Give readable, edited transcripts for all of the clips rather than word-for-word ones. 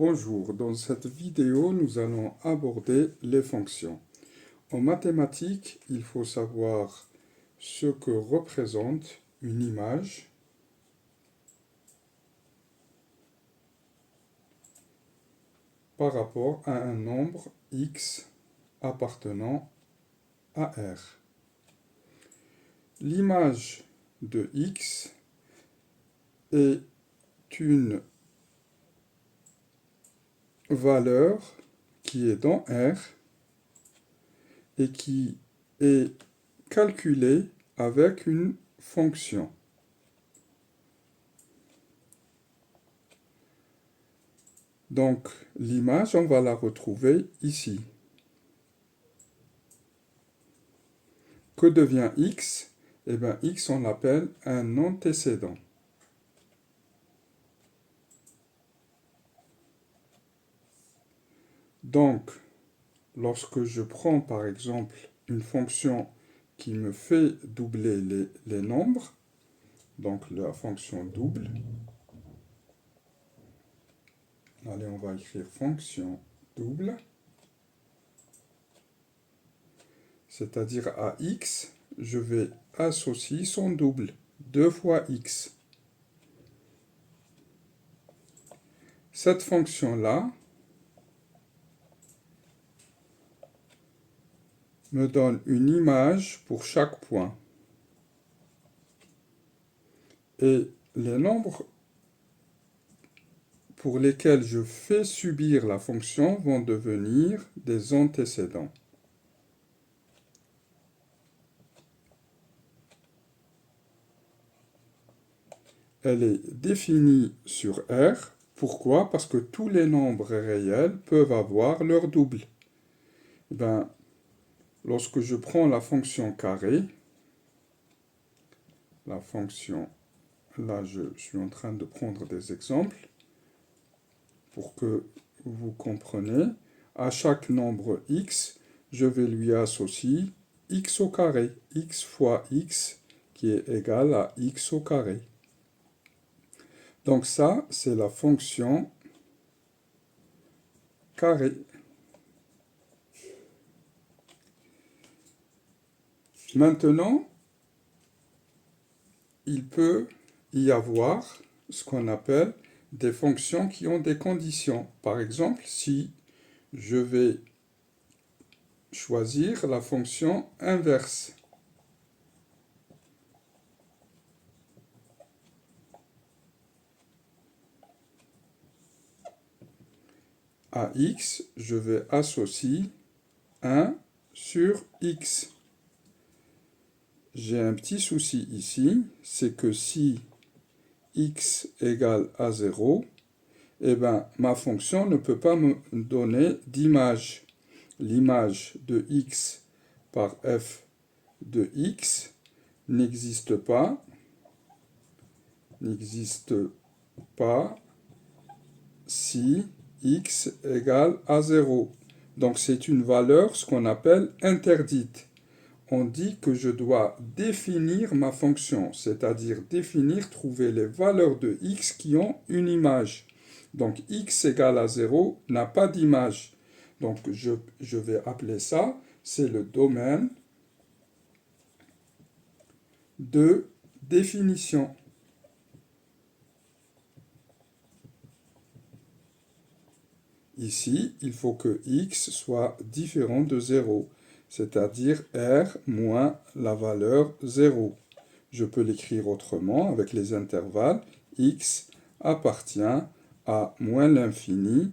Bonjour, dans cette vidéo, nous allons aborder les fonctions. En mathématiques, il faut savoir ce que représente une image par rapport à un nombre x appartenant à R. L'image de x est une valeur qui est dans R et qui est calculée avec une fonction. Donc, l'image, on va la retrouver ici. Que devient x? Eh bien, x, on l'appelle un antécédent. Donc, lorsque je prends par exemple une fonction qui me fait doubler les nombres, donc la fonction double, allez, on va écrire fonction double, c'est-à-dire à x, je vais associer son double, 2 fois x. Cette fonction-là me donne une image pour chaque point. Et les nombres pour lesquels je fais subir la fonction vont devenir des antécédents. Elle est définie sur R. Pourquoi? Parce que tous les nombres réels peuvent avoir leur double. Lorsque je prends la fonction carré, la fonction, là je suis en train de prendre des exemples pour que vous compreniez, à chaque nombre x, je vais lui associer x au carré, x fois x qui est égal à x au carré. Donc ça, c'est la fonction carré. Maintenant, il peut y avoir ce qu'on appelle des fonctions qui ont des conditions. Par exemple, si je vais choisir la fonction inverse. À x, je vais associer 1 sur x. J'ai un petit souci ici, c'est que si x égale à 0, eh bien, ma fonction ne peut pas me donner d'image. L'image de x par f de x n'existe pas si x égale à 0. Donc c'est une valeur, ce qu'on appelle interdite. On dit que je dois définir ma fonction, c'est-à-dire trouver les valeurs de x qui ont une image. Donc x égale à 0 n'a pas d'image. Donc je vais appeler ça, c'est le domaine de définition. Ici, il faut que x soit différent de 0, c'est-à-dire r moins la valeur 0. Je peux l'écrire autrement avec les intervalles. X appartient à moins l'infini,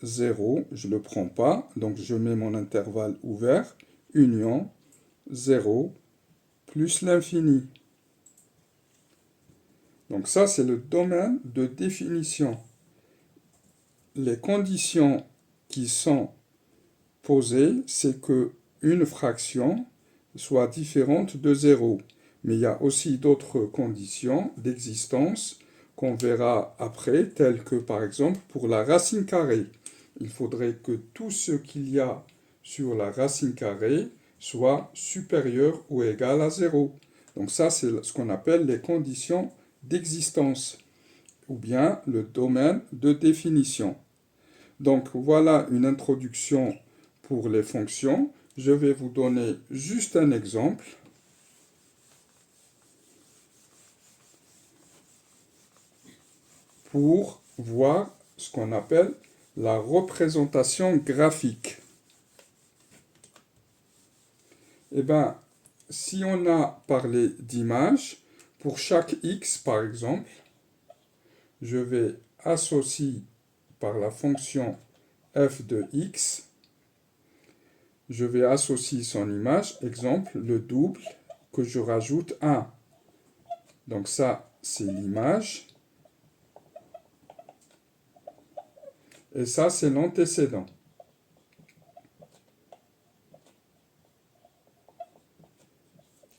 0, je ne le prends pas, donc je mets mon intervalle ouvert, union 0 plus l'infini. Donc ça, c'est le domaine de définition. Les conditions qui sont posées, c'est que une fraction soit différente de 0. Mais il y a aussi d'autres conditions d'existence qu'on verra après, telles que par exemple pour la racine carrée. Il faudrait que tout ce qu'il y a sur la racine carrée soit supérieur ou égal à 0. Donc ça, c'est ce qu'on appelle les conditions d'existence, ou bien le domaine de définition. Donc voilà une introduction pour les fonctions. Je vais vous donner juste un exemple. Pour voir ce qu'on appelle la représentation graphique. Eh bien, si on a parlé d'image, pour chaque x par exemple, je vais associer par la fonction f de x, je vais associer son image, exemple, le double, que je rajoute 1. Donc ça, c'est l'image. Et ça, c'est l'antécédent.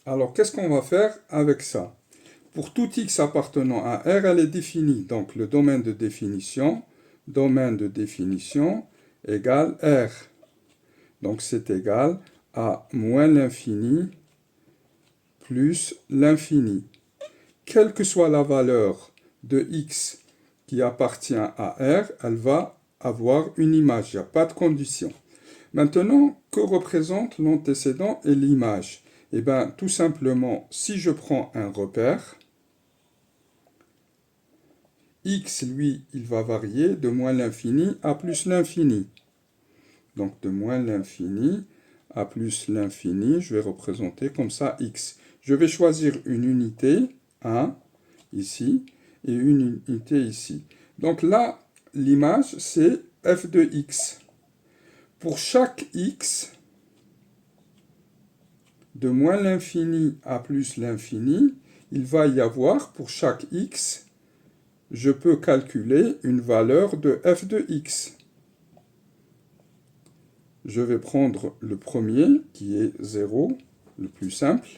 Alors, qu'est-ce qu'on va faire avec ça? Pour tout x appartenant à R, elle est définie. Donc, le domaine de définition égale R. Donc, c'est égal à moins l'infini plus l'infini. Quelle que soit la valeur de x qui appartient à R, elle va avoir une image. Il n'y a pas de condition. Maintenant, que représente l'antécédent et l'image? Eh bien, tout simplement, si je prends un repère, x, lui, il va varier de moins l'infini à plus l'infini. Donc, de moins l'infini à plus l'infini, je vais représenter comme ça x. Je vais choisir une unité, 1, ici, et une unité ici. Donc là, l'image, c'est f de x. Pour chaque x, de moins l'infini à plus l'infini, il va y avoir, pour chaque x, je peux calculer une valeur de f de x. Je vais prendre le premier, qui est 0, le plus simple.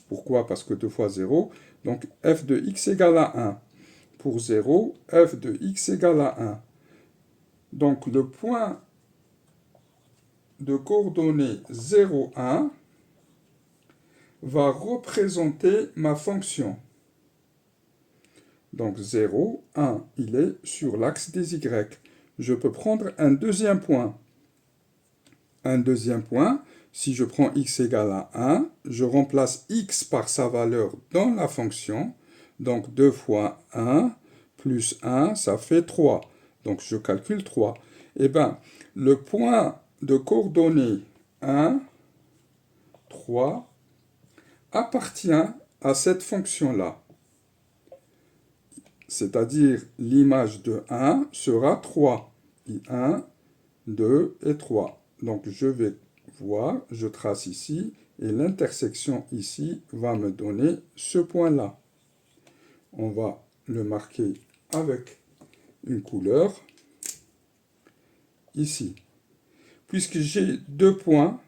Pourquoi? Parce que 2 fois 0. Donc, f de x égale à 1. Pour 0, f de x égale à 1. Donc, le point de coordonnées 0, 1 va représenter ma fonction. Donc 0, 1, il est sur l'axe des y. Je peux prendre un deuxième point. Un deuxième point, si je prends x égale à 1, je remplace x par sa valeur dans la fonction. Donc 2 fois 1 plus 1, ça fait 3. Donc je calcule 3. Eh bien, le point de coordonnées 1, 3, appartient à cette fonction-là. C'est-à-dire l'image de 1 sera 3. 1, 2 et 3. Donc je vais voir, je trace ici, et l'intersection ici va me donner ce point-là. On va le marquer avec une couleur ici. Puisque j'ai deux points,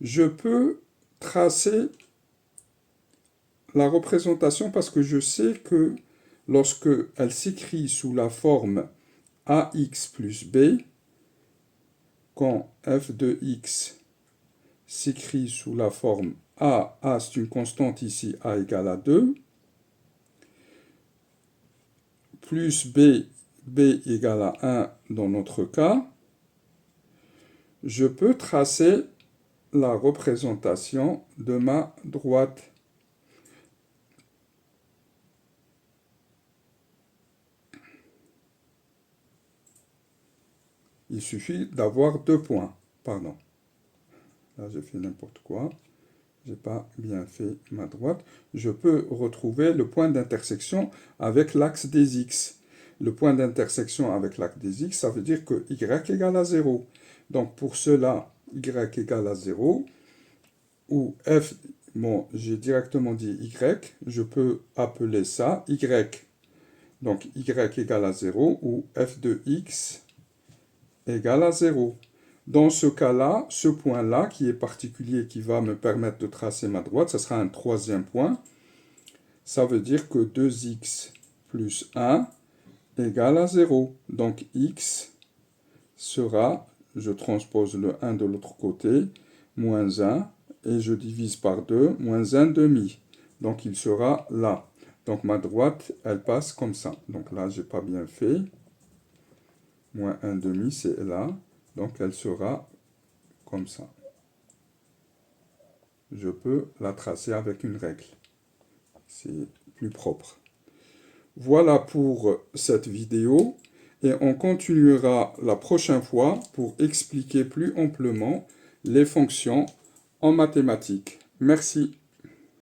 je peux tracer la représentation parce que je sais que lorsque elle s'écrit sous la forme ax plus b, quand f de x s'écrit sous la forme a c'est une constante ici, a égale à 2, plus b égale à 1 dans notre cas, je peux tracer la représentation de ma droite. Il suffit d'avoir deux points. Pardon. Là, j'ai fait n'importe quoi. Je n'ai pas bien fait ma droite. Je peux retrouver le point d'intersection avec l'axe des x. Le point d'intersection avec l'axe des x, ça veut dire que y égale à 0. Donc, pour cela, y égale à 0, ou f, bon, j'ai directement dit y, je peux appeler ça y. Donc, y égale à 0, ou f de x égale à 0. Dans ce cas-là, ce point-là, qui est particulier, qui va me permettre de tracer ma droite, ça sera un troisième point. Ça veut dire que 2x plus 1 égale à 0. Donc x sera, je transpose le 1 de l'autre côté, moins 1, et je divise par 2, moins 1 demi. Donc il sera là. Donc ma droite, elle passe comme ça. Donc là, je n'ai pas bien fait. moins 1 demi, c'est là. Donc, elle sera comme ça. Je peux la tracer avec une règle. C'est plus propre. Voilà pour cette vidéo. Et on continuera la prochaine fois pour expliquer plus amplement les fonctions en mathématiques. Merci.